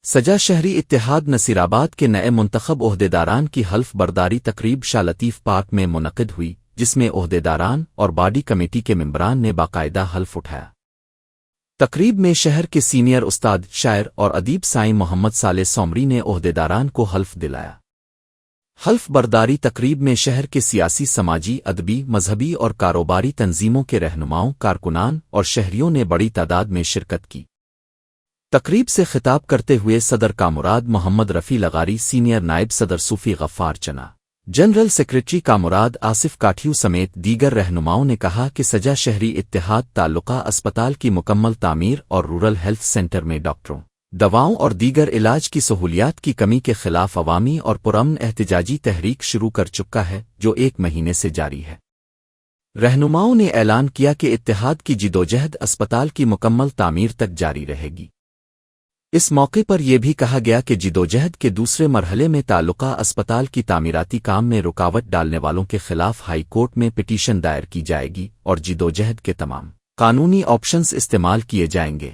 سجا شہری اتحاد نصیرآباد کے نئے منتخب عہدیداران کی حلف برداری تقریب شاہ لطیف پارک میں منعقد ہوئی، جس میں عہدیداران اور باڈی کمیٹی کے ممبران نے باقاعدہ حلف اٹھایا۔ تقریب میں شہر کے سینئر استاد، شاعر اور ادیب سائیں محمد صالح سومری نے عہدیداران کو حلف دلایا۔ حلف برداری تقریب میں شہر کے سیاسی، سماجی، ادبی، مذہبی اور کاروباری تنظیموں کے رہنماؤں، کارکنان اور شہریوں نے بڑی تعداد میں شرکت کی۔ تقریب سے خطاب کرتے ہوئے صدر کامراد محمد رفیع لغاری، سینئر نائب صدر صوفی غفار چنا، جنرل سیکریٹری کامراد آصف کاٹھیو سمیت دیگر رہنماؤں نے کہا کہ سجا شہری اتحاد تعلقہ اسپتال کی مکمل تعمیر اور رورل ہیلتھ سینٹر میں ڈاکٹروں، دواؤں اور دیگر علاج کی سہولیات کی کمی کے خلاف عوامی اور پرامن احتجاجی تحریک شروع کر چکا ہے، جو 1 مہینے سے جاری ہے۔ رہنماؤں نے اعلان کیا کہ اتحاد کی جدوجہد اسپتال کی مکمل تعمیر تک جاری رہے گی۔ اس موقع پر یہ بھی کہا گیا کہ جدوجہد کے دوسرے مرحلے میں تعلقہ اسپتال کی تعمیراتی کام میں رکاوٹ ڈالنے والوں کے خلاف ہائی کورٹ میں پٹیشن دائر کی جائے گی اور جدوجہد کے تمام قانونی آپشنز استعمال کیے جائیں گے۔